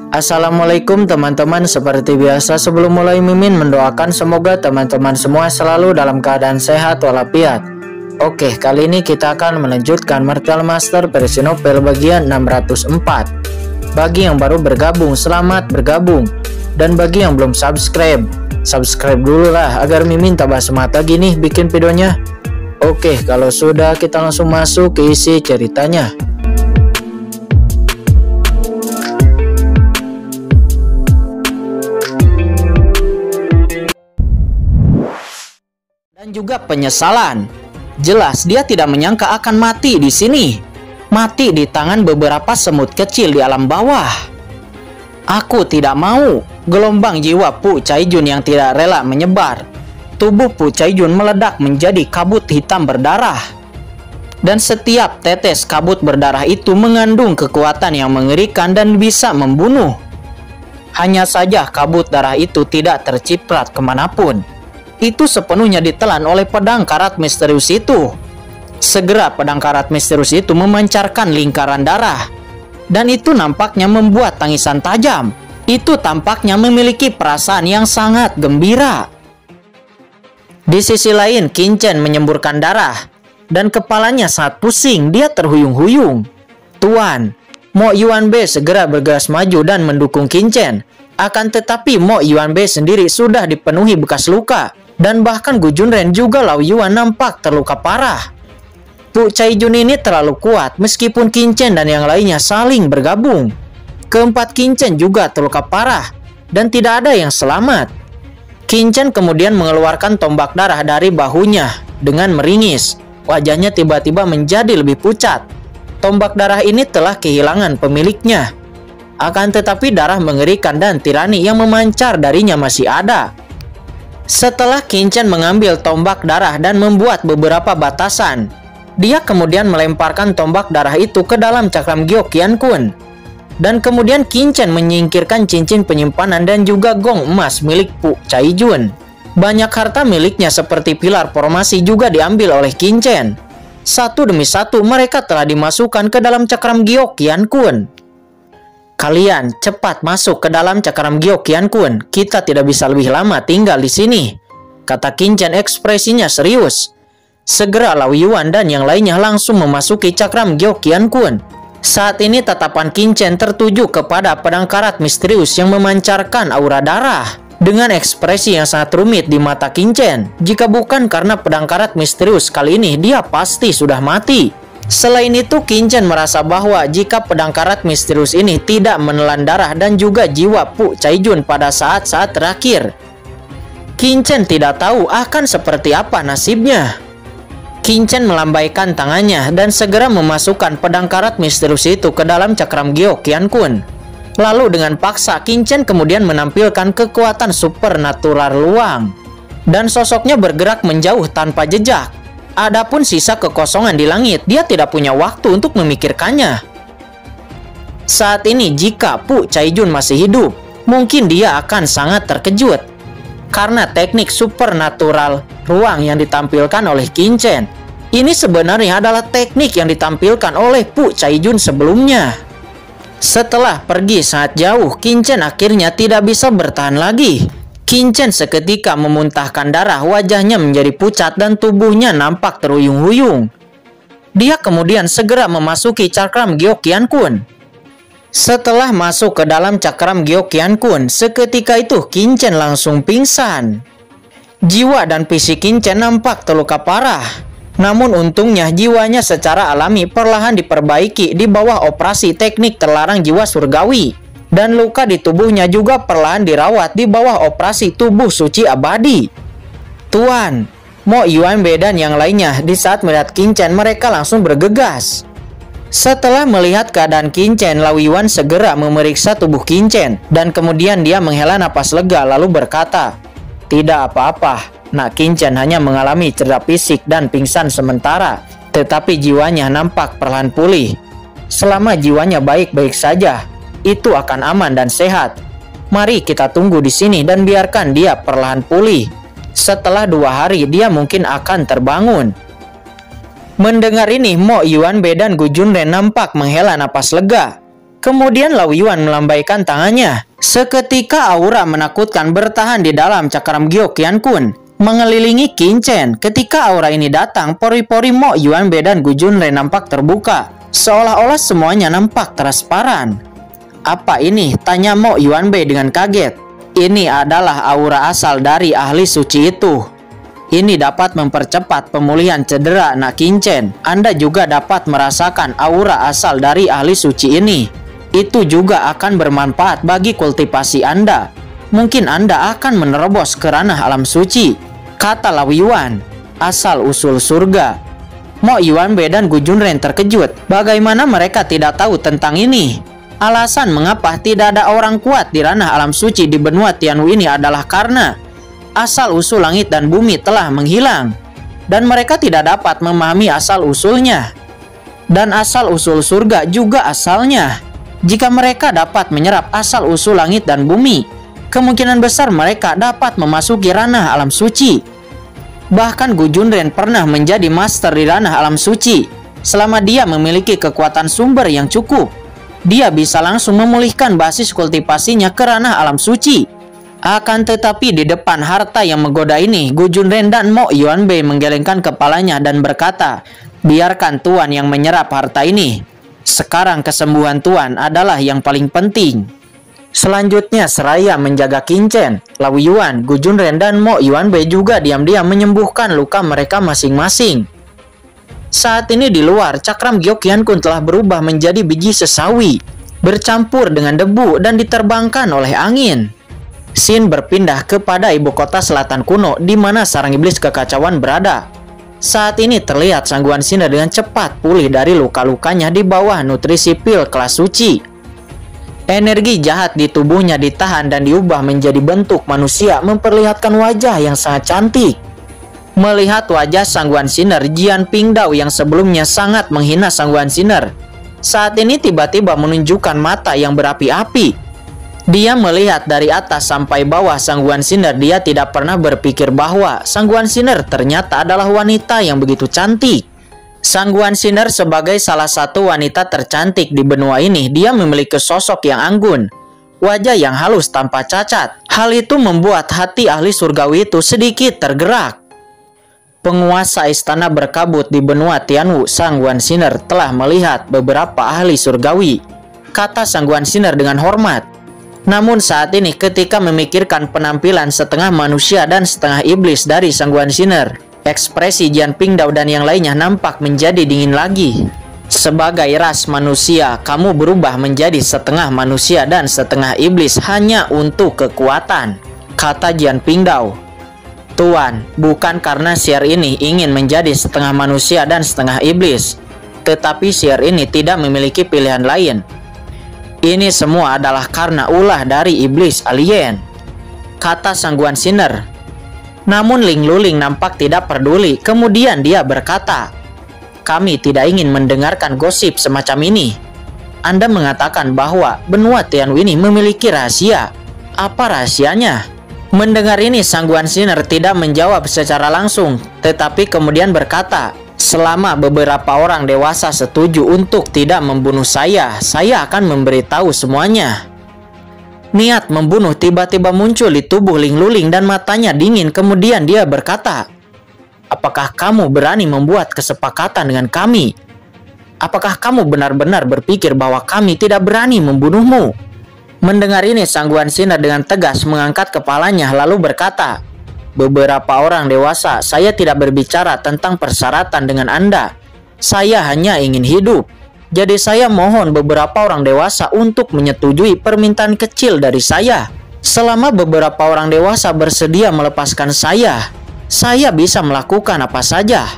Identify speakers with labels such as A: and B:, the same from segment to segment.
A: Assalamualaikum teman-teman, seperti biasa sebelum mulai Mimin mendoakan semoga teman-teman semua selalu dalam keadaan sehat walafiat. Oke, kali ini kita akan melanjutkan Martial Master versi novel bagian 604. Bagi yang baru bergabung, selamat bergabung. Dan bagi yang belum subscribe dulu lah agar Mimin tambah semangat lagi nih bikin videonya. Oke, kalau sudah kita langsung masuk ke isi ceritanya. Dan juga penyesalan. Jelas dia tidak menyangka akan mati di sini. Mati di tangan beberapa semut kecil di alam bawah. Aku tidak mau. Gelombang jiwa Pu Caijun yang tidak rela menyebar. Tubuh Pu Caijun meledak menjadi kabut hitam berdarah. Dan setiap tetes kabut berdarah itu mengandung kekuatan yang mengerikan dan bisa membunuh. Hanya saja kabut darah itu tidak terciprat kemanapun. Itu sepenuhnya ditelan oleh pedang karat misterius itu. Segera pedang karat misterius itu memancarkan lingkaran darah. Dan itu nampaknya membuat tangisan tajam. Itu tampaknya memiliki perasaan yang sangat gembira. Di sisi lain, Qin Chen menyemburkan darah. Dan kepalanya sangat pusing, dia terhuyung-huyung. Tuan, Mo Yuanbei segera bergegas maju dan mendukung Qin Chen. Akan tetapi Mo Yuanbei sendiri sudah dipenuhi bekas luka. Dan bahkan Gu Junren juga Lao Yuan nampak terluka parah. Pu Caijun ini terlalu kuat meskipun Qin Chen dan yang lainnya saling bergabung. Keempat Qin Chen juga terluka parah dan tidak ada yang selamat. Qin Chen kemudian mengeluarkan tombak darah dari bahunya dengan meringis. Wajahnya tiba-tiba menjadi lebih pucat. Tombak darah ini telah kehilangan pemiliknya. Akan tetapi darah mengerikan dan tirani yang memancar darinya masih ada. Setelah Qin Chen mengambil tombak darah dan membuat beberapa batasan, dia kemudian melemparkan tombak darah itu ke dalam cakram giok Qian Kun. Dan kemudian Qin Chen menyingkirkan cincin penyimpanan dan juga gong emas milik Pu Caijun. Banyak harta miliknya seperti pilar formasi juga diambil oleh Qin Chen. Satu demi satu mereka telah dimasukkan ke dalam cakram giok Qian Kun. Kalian cepat masuk ke dalam cakram giok Qian Kun. Kita tidak bisa lebih lama tinggal di sini, kata Qin Chen ekspresinya serius. Segera Lao Yuan dan yang lainnya langsung memasuki cakram giok Qian Kun. Saat ini tatapan Qin Chen tertuju kepada pedang karat misterius yang memancarkan aura darah. Dengan ekspresi yang sangat rumit di mata Qin Chen. Jika bukan karena pedang karat misterius kali ini, dia pasti sudah mati. Selain itu, Qin Chen merasa bahwa jika pedang karat misterius ini tidak menelan darah dan juga jiwa Pu Caijun pada saat-saat terakhir, Qin Chen tidak tahu akan seperti apa nasibnya. Qin Chen melambaikan tangannya dan segera memasukkan pedang karat misterius itu ke dalam cakram giok Qian Kun. Lalu dengan paksa, Qin Chen kemudian menampilkan kekuatan supernatural luang. Dan sosoknya bergerak menjauh tanpa jejak. Adapun sisa kekosongan di langit, dia tidak punya waktu untuk memikirkannya. Saat ini jika Pu Caijun masih hidup, mungkin dia akan sangat terkejut. Karena teknik supernatural ruang yang ditampilkan oleh Qin Chen, ini sebenarnya adalah teknik yang ditampilkan oleh Pu Caijun sebelumnya. Setelah pergi sangat jauh, Qin Chen akhirnya tidak bisa bertahan lagi. Qin Chen seketika memuntahkan darah, wajahnya menjadi pucat dan tubuhnya nampak terhuyung-huyung. Dia kemudian segera memasuki cakram giok Qian Kun. Setelah masuk ke dalam cakram giok Qian Kun, seketika itu Qin Chen langsung pingsan. Jiwa dan fisik Qin Chen nampak terluka parah. Namun untungnya jiwanya secara alami perlahan diperbaiki di bawah operasi teknik terlarang jiwa surgawi. Dan luka di tubuhnya juga perlahan dirawat di bawah operasi tubuh suci abadi. Tuan, Mo Yuanbei dan yang lainnya di saat melihat Qin Chen mereka langsung bergegas. Setelah melihat keadaan Qin Chen, Lao Yuan segera memeriksa tubuh Qin Chen. Dan kemudian dia menghela napas lega lalu berkata, "Tidak apa-apa, Nak Qin Chen hanya mengalami cedera fisik dan pingsan sementara. Tetapi jiwanya nampak perlahan pulih. Selama jiwanya baik-baik saja, itu akan aman dan sehat. Mari kita tunggu di sini dan biarkan dia perlahan pulih. Setelah 2 hari dia mungkin akan terbangun." Mendengar ini, Mo Yuanbei dan Gu Junren nampak menghela napas lega. Kemudian Lao Yuan melambaikan tangannya. Seketika aura menakutkan bertahan di dalam cakram Gyo Qiankun, mengelilingi Qin Chen. Ketika aura ini datang, pori-pori Mo Yuanbei dan Gu Junren nampak terbuka, seolah-olah semuanya nampak transparan. Apa ini? Tanya Mo Yuanbei dengan kaget. Ini adalah aura asal dari ahli suci itu. Ini dapat mempercepat pemulihan cedera anak Qin Chen. Anda juga dapat merasakan aura asal dari ahli suci ini. Itu juga akan bermanfaat bagi kultivasi Anda. Mungkin Anda akan menerobos ke ranah alam suci, kata Lao Yuan. Asal usul surga. Mo Yuanbei dan Gu Junren terkejut. Bagaimana mereka tidak tahu tentang ini? Alasan mengapa tidak ada orang kuat di ranah alam suci di benua Tianwu ini adalah karena asal usul langit dan bumi telah menghilang, dan mereka tidak dapat memahami asal usulnya. Dan asal usul surga juga asalnya. Jika mereka dapat menyerap asal usul langit dan bumi, kemungkinan besar mereka dapat memasuki ranah alam suci. Bahkan Gu Junren pernah menjadi master di ranah alam suci. Selama dia memiliki kekuatan sumber yang cukup, dia bisa langsung memulihkan basis kultivasinya ke ranah alam suci. Akan tetapi di depan harta yang menggoda ini, Gu Junren dan Mo Yuanbei menggelengkan kepalanya dan berkata, biarkan Tuan yang menyerap harta ini. Sekarang kesembuhan Tuan adalah yang paling penting. Selanjutnya seraya menjaga Qin Chen, Lao Yuan, Gu Junren dan Mo Yuanbei juga diam-diam menyembuhkan luka mereka masing-masing. Saat ini di luar, cakram Gyo Qiankun telah berubah menjadi biji sesawi, bercampur dengan debu dan diterbangkan oleh angin. Scene berpindah kepada ibu kota selatan kuno di mana sarang iblis kekacauan berada. Saat ini terlihat Sangguan Sinar dengan cepat pulih dari luka-lukanya di bawah nutrisi pil kelas suci. Energi jahat di tubuhnya ditahan dan diubah menjadi bentuk manusia, memperlihatkan wajah yang sangat cantik. Melihat wajah Sangguan Sinar, Jian Pingdao yang sebelumnya sangat menghina Sangguan Sinar, saat ini tiba-tiba menunjukkan mata yang berapi-api. Dia melihat dari atas sampai bawah Sangguan Sinar. Dia tidak pernah berpikir bahwa Sangguan Sinar ternyata adalah wanita yang begitu cantik. Sangguan Sinar sebagai salah satu wanita tercantik di benua ini, dia memiliki sosok yang anggun, wajah yang halus tanpa cacat. Hal itu membuat hati ahli surgawi itu sedikit tergerak. Penguasa istana berkabut di benua Tianwu, Sangguan Sinar telah melihat beberapa ahli surgawi, kata Sangguan Sinar dengan hormat. Namun saat ini ketika memikirkan penampilan setengah manusia dan setengah iblis dari Sangguan Sinar, ekspresi Jian Pingdao dan yang lainnya nampak menjadi dingin lagi. Sebagai ras manusia, kamu berubah menjadi setengah manusia dan setengah iblis hanya untuk kekuatan, kata Jian Pingdao. Tuan, bukan karena sihir ini ingin menjadi setengah manusia dan setengah iblis, tetapi sihir ini tidak memiliki pilihan lain. Ini semua adalah karena ulah dari iblis alien, kata Sangguan Sinar. Namun Ling Luling nampak tidak peduli. Kemudian dia berkata, kami tidak ingin mendengarkan gosip semacam ini. Anda mengatakan bahwa benua Tianwu ini memiliki rahasia. Apa rahasianya? Mendengar ini Sangguan Sinar tidak menjawab secara langsung, tetapi kemudian berkata, selama beberapa orang dewasa setuju untuk tidak membunuh saya akan memberitahu semuanya. Niat membunuh tiba-tiba muncul di tubuh Ling Luling dan matanya dingin. Kemudian dia berkata, apakah kamu berani membuat kesepakatan dengan kami? Apakah kamu benar-benar berpikir bahwa kami tidak berani membunuhmu? Mendengar ini Sangguan Sinar dengan tegas mengangkat kepalanya lalu berkata, beberapa orang dewasa, saya tidak berbicara tentang persyaratan dengan Anda. Saya hanya ingin hidup. Jadi saya mohon beberapa orang dewasa untuk menyetujui permintaan kecil dari saya. Selama beberapa orang dewasa bersedia melepaskan saya bisa melakukan apa saja.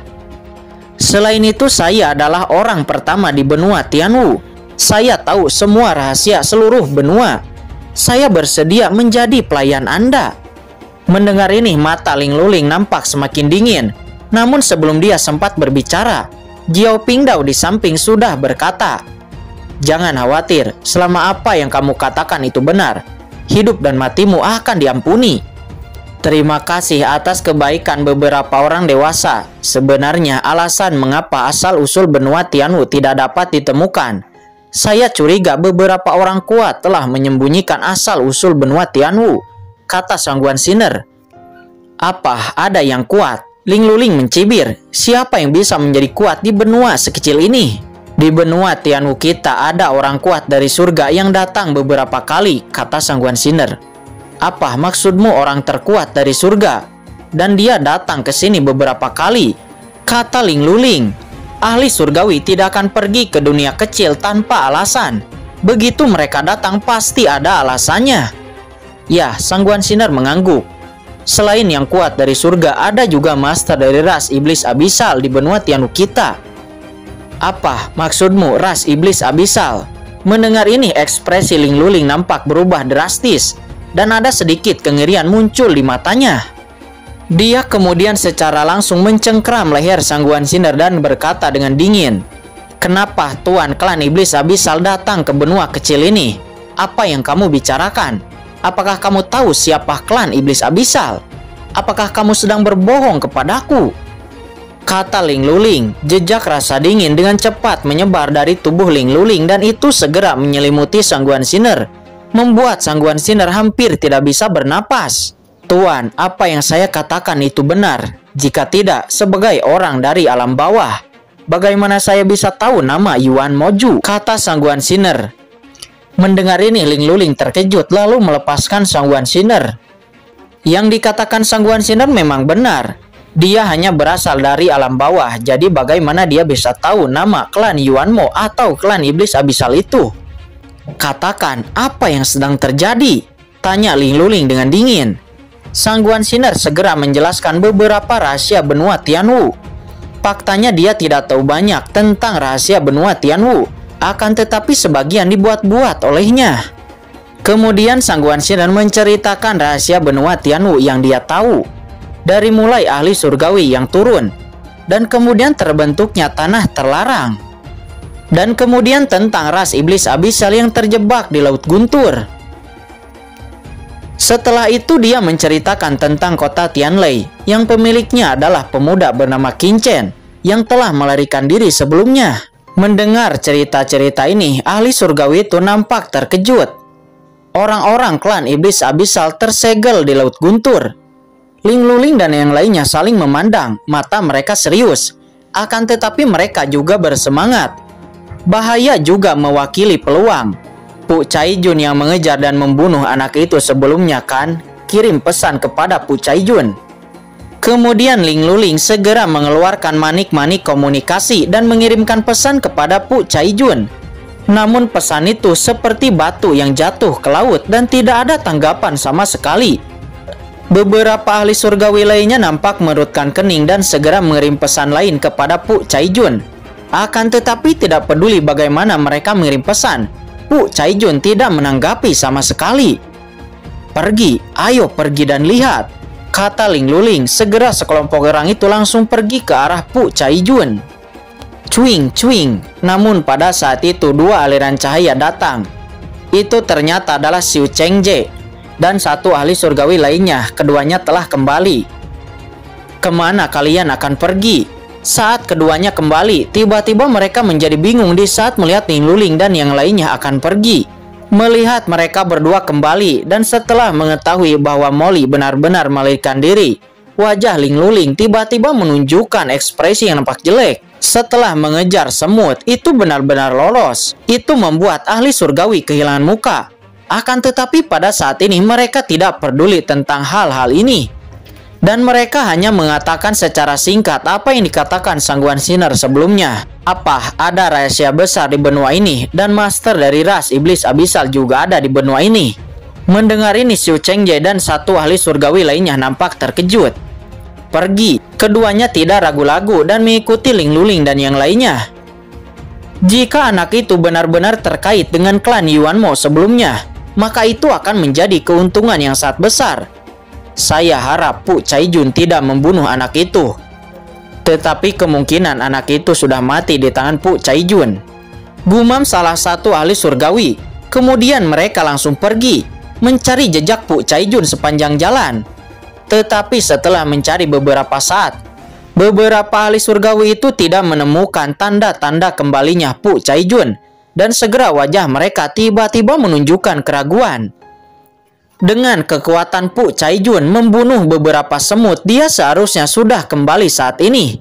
A: Selain itu, saya adalah orang pertama di benua Tianwu. Saya tahu semua rahasia seluruh benua. Saya bersedia menjadi pelayan Anda. Mendengar ini mata Ling Luling nampak semakin dingin. Namun sebelum dia sempat berbicara, Jiao Pingdao di samping sudah berkata, jangan khawatir, selama apa yang kamu katakan itu benar, hidup dan matimu akan diampuni. Terima kasih atas kebaikan beberapa orang dewasa. Sebenarnya alasan mengapa asal-usul benua Tianwu tidak dapat ditemukan, Saya curiga beberapa orang kuat telah menyembunyikan asal-usul benua Tianwu, kata Sangguan Sinner. Apa ada yang kuat? Ling Luling mencibir. Siapa yang bisa menjadi kuat di benua sekecil ini? Di benua Tianwu kita ada orang kuat dari surga yang datang beberapa kali, kata Sangguan Sinner. Apa maksudmu orang terkuat dari surga? Dan dia datang ke sini beberapa kali, kata Ling Luling. Ahli surgawi tidak akan pergi ke dunia kecil tanpa alasan. Begitu mereka datang pasti ada alasannya. Ya, Sangguan Sinner mengangguk. Selain yang kuat dari surga, ada juga master dari ras iblis abisal di benua Tianwu kita. Apa maksudmu ras iblis abisal? Mendengar ini ekspresi Ling Luling nampak berubah drastis dan ada sedikit kengerian muncul di matanya. Dia kemudian secara langsung mencengkram leher Sangguan Sinner dan berkata dengan dingin, "Kenapa Tuan klan iblis abisal datang ke benua kecil ini? Apa yang kamu bicarakan? Apakah kamu tahu siapa klan iblis abisal? Apakah kamu sedang berbohong kepadaku?" Kata Ling Luling. Jejak rasa dingin dengan cepat menyebar dari tubuh Ling Luling dan itu segera menyelimuti Sangguan Sinner, membuat Sangguan Sinner hampir tidak bisa bernapas. "Tuan, apa yang saya katakan itu benar? Jika tidak, sebagai orang dari alam bawah, bagaimana saya bisa tahu nama Yuan Moju?" kata Sangguan Sinner. Mendengar ini Ling Luling terkejut lalu melepaskan Sangguan Sinner. Yang dikatakan Sangguan Sinner memang benar. Dia hanya berasal dari alam bawah, jadi bagaimana dia bisa tahu nama klan Yuan Mo atau klan iblis abisal itu? "Katakan, apa yang sedang terjadi?" tanya Ling Luling dengan dingin. Sangguan Sinner segera menjelaskan beberapa rahasia benua Tianwu. Faktanya dia tidak tahu banyak tentang rahasia benua Tianwu, akan tetapi sebagian dibuat-buat olehnya. Kemudian Sangguan Sinner menceritakan rahasia benua Tianwu yang dia tahu, dari mulai ahli surgawi yang turun, dan kemudian terbentuknya tanah terlarang, dan kemudian tentang ras iblis abisal yang terjebak di Laut Guntur. Setelah itu dia menceritakan tentang kota Tianlei yang pemiliknya adalah pemuda bernama Qin Chen yang telah melarikan diri sebelumnya. Mendengar cerita-cerita ini, ahli surgawi itu nampak terkejut. Orang-orang klan iblis abisal tersegel di Laut Guntur. Ling Luling dan yang lainnya saling memandang, mata mereka serius. Akan tetapi mereka juga bersemangat. Bahaya juga mewakili peluang. Pu Caijun yang mengejar dan membunuh anak itu sebelumnya kan kirim pesan kepada Pu Caijun. Kemudian Ling Luling segera mengeluarkan manik-manik komunikasi dan mengirimkan pesan kepada Pu Caijun. Namun pesan itu seperti batu yang jatuh ke laut dan tidak ada tanggapan sama sekali. Beberapa ahli surgawi lainnya nampak merutkan kening dan segera mengirim pesan lain kepada Pu Caijun. Akan tetapi tidak peduli bagaimana mereka mengirim pesan, Pu Caijun tidak menanggapi sama sekali. "Pergi, ayo pergi dan lihat," kata Ling Luling. Segera sekelompok orang itu langsung pergi ke arah Pu Caijun. Cuing, cuing. Namun pada saat itu dua aliran cahaya datang. Itu ternyata adalah Xiu Chengje dan satu ahli surgawi lainnya. Keduanya telah kembali. "Kemana kalian akan pergi?" Saat keduanya kembali, tiba-tiba mereka menjadi bingung di saat melihat Ling Luling dan yang lainnya akan pergi. Melihat mereka berdua kembali dan setelah mengetahui bahwa Molly benar-benar melarikan diri, wajah Ling Luling tiba-tiba menunjukkan ekspresi yang nampak jelek. Setelah mengejar semut, itu benar-benar lolos. Itu membuat ahli surgawi kehilangan muka. Akan tetapi pada saat ini mereka tidak peduli tentang hal-hal ini. Dan mereka hanya mengatakan secara singkat apa yang dikatakan Sangguan Sinner sebelumnya. Apa ada rahasia besar di benua ini dan master dari ras iblis abisal juga ada di benua ini. Mendengar ini Xiu Chengje dan satu ahli surgawi lainnya nampak terkejut. Pergi, keduanya tidak ragu-ragu dan mengikuti Ling Luling dan yang lainnya. Jika anak itu benar-benar terkait dengan klan Yuan Mo sebelumnya, maka itu akan menjadi keuntungan yang sangat besar. Saya harap Pu Caijun tidak membunuh anak itu. Tetapi kemungkinan anak itu sudah mati di tangan Pu Caijun, gumam salah satu ahli surgawi. Kemudian mereka langsung pergi mencari jejak Pu Caijun sepanjang jalan. Tetapi setelah mencari beberapa saat, beberapa ahli surgawi itu tidak menemukan tanda-tanda kembalinya Pu Caijun. dan segera wajah mereka tiba-tiba menunjukkan keraguan. Dengan kekuatan Pu Caijun membunuh beberapa semut, dia seharusnya sudah kembali saat ini.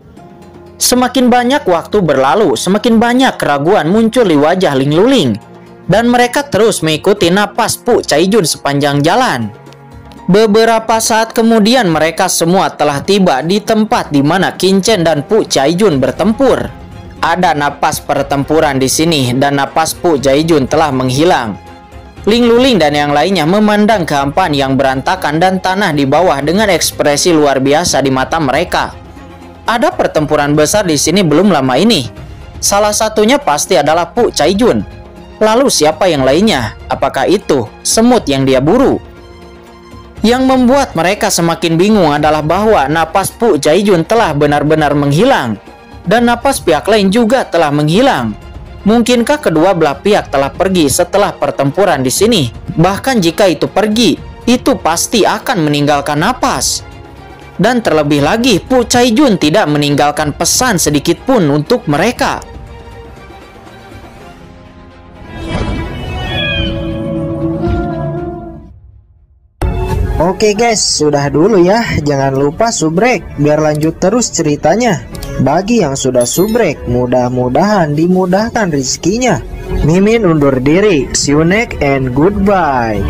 A: Semakin banyak waktu berlalu, semakin banyak keraguan muncul di wajah Ling Luling, dan mereka terus mengikuti napas Pu Caijun sepanjang jalan. Beberapa saat kemudian mereka semua telah tiba di tempat di mana Qin Chen dan Pu Caijun bertempur. Ada napas pertempuran di sini dan napas Pu Caijun telah menghilang. Ling Luling dan yang lainnya memandang kehampaan yang berantakan dan tanah di bawah dengan ekspresi luar biasa di mata mereka. Ada pertempuran besar di sini belum lama ini. Salah satunya pasti adalah Pu Caijun. Lalu siapa yang lainnya? Apakah itu semut yang dia buru? Yang membuat mereka semakin bingung adalah bahwa napas Pu Caijun telah benar-benar menghilang, dan napas pihak lain juga telah menghilang. Mungkinkah kedua belah pihak telah pergi setelah pertempuran di sini? Bahkan jika itu pergi, itu pasti akan meninggalkan napas. Dan terlebih lagi, Pu Caijun tidak meninggalkan pesan sedikit pun untuk mereka.
B: Oke guys, sudah dulu ya. Jangan lupa subrek biar lanjut terus ceritanya. Bagi yang sudah subrek, mudah-mudahan dimudahkan rezekinya. Mimin undur diri. See you next and goodbye.